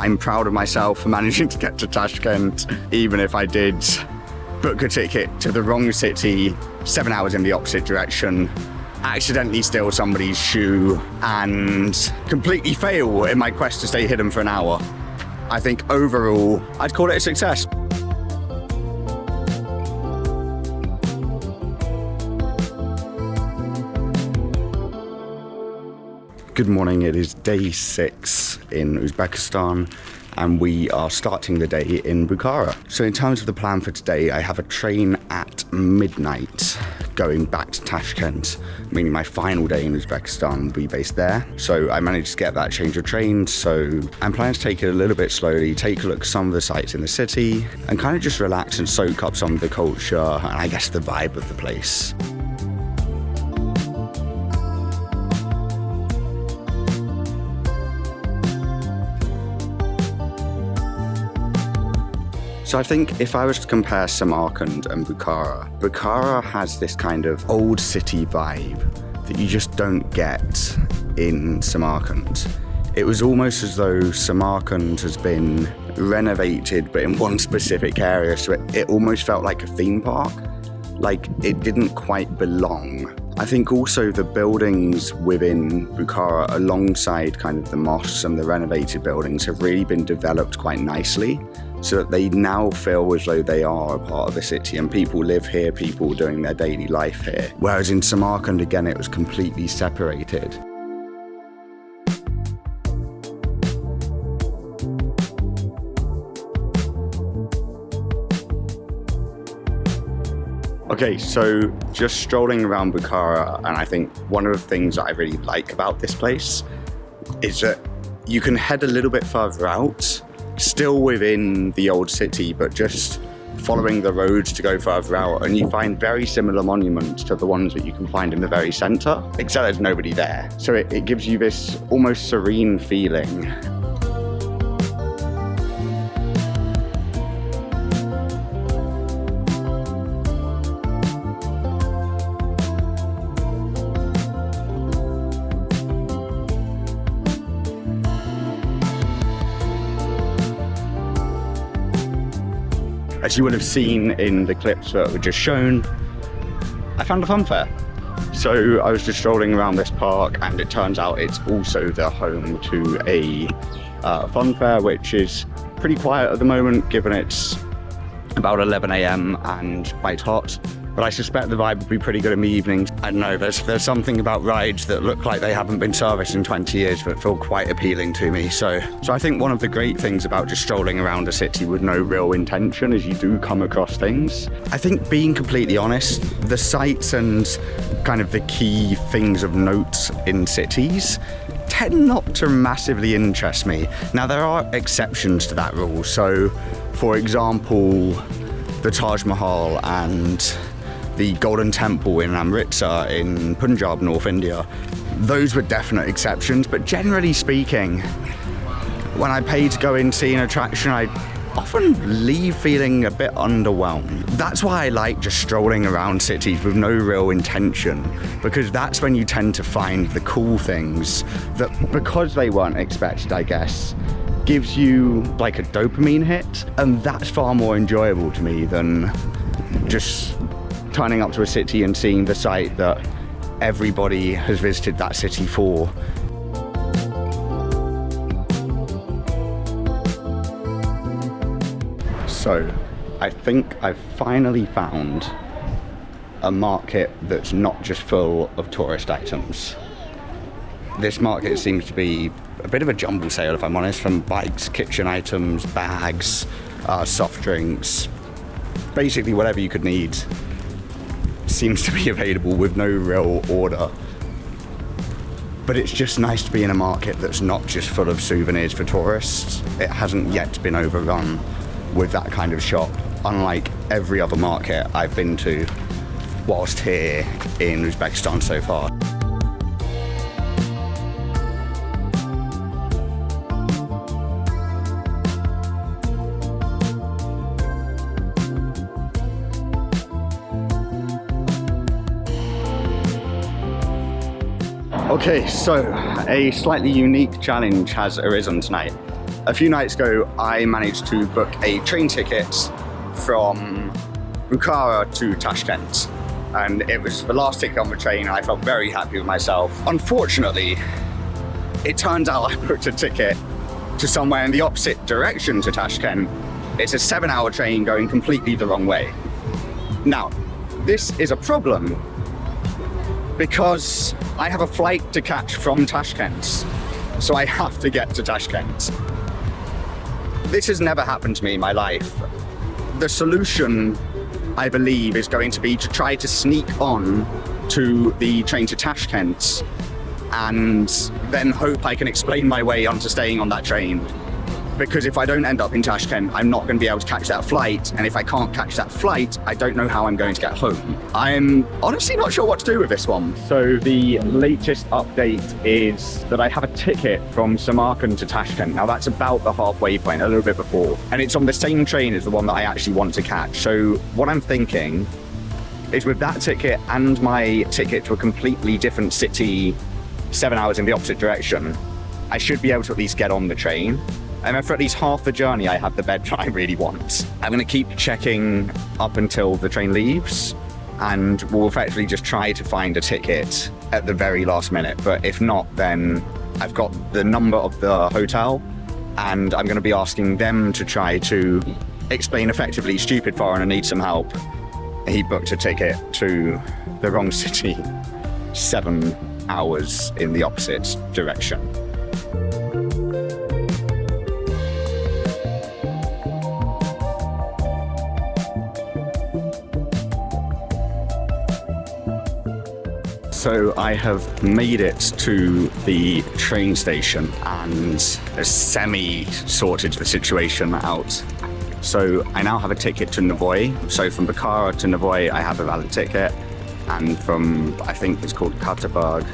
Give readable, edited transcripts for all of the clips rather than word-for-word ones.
I'm proud of myself for managing to get to Tashkent, even if I did book a ticket to the wrong city, 7 hours in the opposite direction, accidentally steal somebody's shoe, and completely fail in my quest to stay hidden for an hour. I think overall, I'd call it a success. Good morning, it is day 6 in Uzbekistan and we are starting the day in Bukhara. So in terms of the plan for today, I have a train at midnight going back to Tashkent, meaning my final day in Uzbekistan will be based there. So I managed to get that change of train, so I'm planning to take it a little bit slowly, take a look at some of the sights in the city and kind of just relax and soak up some of the culture and I guess the vibe of the place. So I think if I was to compare Samarkand and Bukhara, Bukhara has this kind of old city vibe that you just don't get in Samarkand. It was almost as though Samarkand has been renovated, but in one specific area, so it almost felt like a theme park, like it didn't quite belong. I think also the buildings within Bukhara, alongside kind of the mosques and the renovated buildings, have really been developed quite nicely, so that they now feel as though they are a part of the city and people live here, people doing their daily life here. Whereas in Samarkand, again, it was completely separated. Okay, so just strolling around Bukhara, and I think one of the things that I really like about this place is that you can head a little bit further out, still within the old city, but just following the roads to go further out, and you find very similar monuments to the ones that you can find in the very centre, except there's nobody there. So it gives you this almost serene feeling. As you would have seen in the clips that were just shown, I found a fun fair. So I was just strolling around this park and it turns out it's also the home to a fun fair, which is pretty quiet at the moment given it's about 11 AM and quite hot. But I suspect the vibe will be pretty good in the evenings. I don't know, there's something about rides that look like they haven't been serviced in 20 years that feel quite appealing to me. So I think one of the great things about just strolling around a city with no real intention is you do come across things. I think, being completely honest, the sights and kind of the key things of note in cities tend not to massively interest me. Now, there are exceptions to that rule. So, for example, the Taj Mahal and the Golden Temple in Amritsar in Punjab, North India. Those were definite exceptions, but generally speaking, when I pay to go and see an attraction, I often leave feeling a bit underwhelmed. That's why I like just strolling around cities with no real intention, because that's when you tend to find the cool things that, because they weren't expected, I guess, gives you like a dopamine hit, and that's far more enjoyable to me than just turning up to a city and seeing the site that everybody has visited that city for. So I think I've finally found a market that's not just full of tourist items. This market seems to be a bit of a jumble sale, if I'm honest, from bikes, kitchen items, bags, soft drinks, basically whatever you could need seems to be available with no real order. But it's just nice to be in a market that's not just full of souvenirs for tourists. It hasn't yet been overrun with that kind of shop, unlike every other market I've been to whilst here in Uzbekistan so far. Okay, so a slightly unique challenge has arisen tonight. A few nights ago, I managed to book a train ticket from Bukhara to Tashkent. And it was the last ticket on the train, and I felt very happy with myself. Unfortunately, it turns out I booked a ticket to somewhere in the opposite direction to Tashkent. It's a 7-hour train going completely the wrong way. Now, this is a problem because I have a flight to catch from Tashkent, so I have to get to Tashkent. This has never happened to me in my life. The solution, I believe, is going to be to try to sneak on to the train to Tashkent and then hope I can explain my way onto staying on that train. Because if I don't end up in Tashkent, I'm not going to be able to catch that flight. And if I can't catch that flight, I don't know how I'm going to get home. I'm honestly not sure what to do with this one. So the latest update is that I have a ticket from Samarkand to Tashkent. Now that's about the halfway point, a little bit before. And it's on the same train as the one that I actually want to catch. So what I'm thinking is with that ticket and my ticket to a completely different city, 7 hours in the opposite direction, I should be able to at least get on the train. And then for at least half the journey, I have the bed that I really want. I'm gonna keep checking up until the train leaves, and we'll effectively just try to find a ticket at the very last minute. But if not, then I've got the number of the hotel, and I'm gonna be asking them to try to explain effectively, stupid foreigner needs some help. He booked a ticket to the wrong city, 7 hours in the opposite direction. So I have made it to the train station and semi-sorted the situation out. So I now have a ticket to Navoy. So from Bukhara to Navoy, I have a valid ticket. And from, I think it's called Kataburg,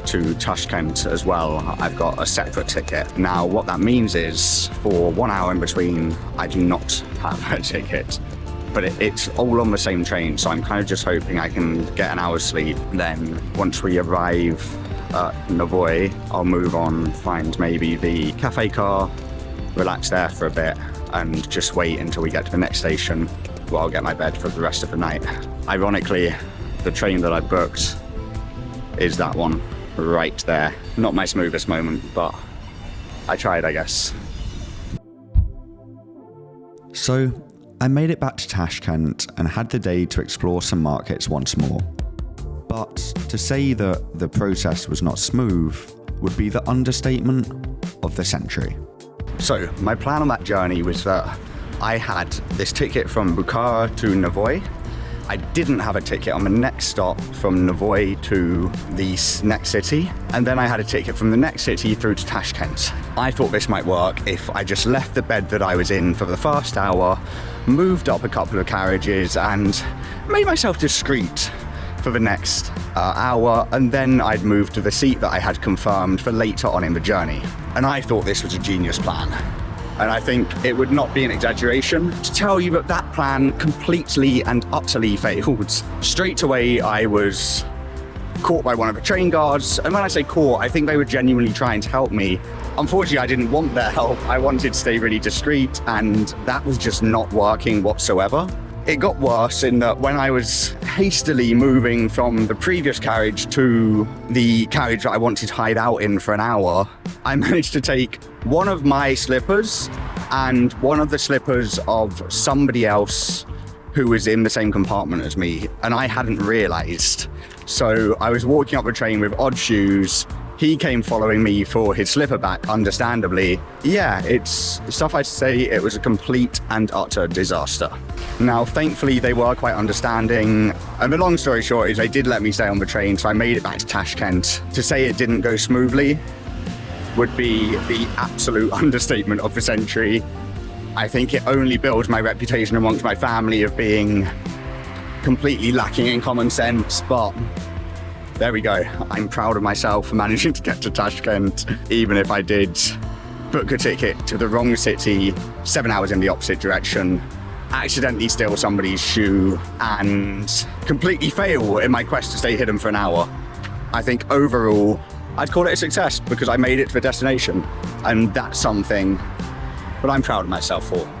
to Tashkent as well, I've got a separate ticket. Now, what that means is for 1 hour in between, I do not have a ticket. But it's all on the same train, so I'm kind of just hoping I can get an hour's sleep. Then once we arrive at Navoy, I'll move on, find maybe the cafe car, relax there for a bit, and just wait until we get to the next station where I'll get my bed for the rest of the night. Ironically, the train that I booked is that one right there. Not my smoothest moment, but I tried, I guess. So I made it back to Tashkent and had the day to explore some markets once more. But to say that the process was not smooth would be the understatement of the century. So my plan on that journey was that I had this ticket from Bukhara to Navoy. I didn't have a ticket on the next stop from Navoy to the next city, and then I had a ticket from the next city through to Tashkent. I thought this might work if I just left the bed that I was in for the first hour, moved up a couple of carriages and made myself discreet for the next hour, and then I'd move to the seat that I had confirmed for later on in the journey. And I thought this was a genius plan. And I think it would not be an exaggeration to tell you that that plan completely and utterly failed. Straight away, I was caught by one of the train guards. And when I say caught, I think they were genuinely trying to help me. Unfortunately, I didn't want their help. I wanted to stay really discreet, and that was just not working whatsoever. It got worse in that when I was hastily moving from the previous carriage to the carriage that I wanted to hide out in for an hour, I managed to take one of my slippers and one of the slippers of somebody else who was in the same compartment as me, and I hadn't realized. So I was walking up the train with odd shoes. He came following me for his slipper back, understandably. Yeah, it's suffice to say it was a complete and utter disaster. Now, thankfully, they were quite understanding. And the long story short is they did let me stay on the train, so I made it back to Tashkent. To say it didn't go smoothly would be the absolute understatement of the century. I think it only builds my reputation amongst my family of being completely lacking in common sense, but there we go. I'm proud of myself for managing to get to Tashkent, even if I did book a ticket to the wrong city, 7 hours in the opposite direction, accidentally steal somebody's shoe, and completely fail in my quest to stay hidden for an hour. I think overall, I'd call it a success because I made it to the destination, and that's something that I'm proud of myself for.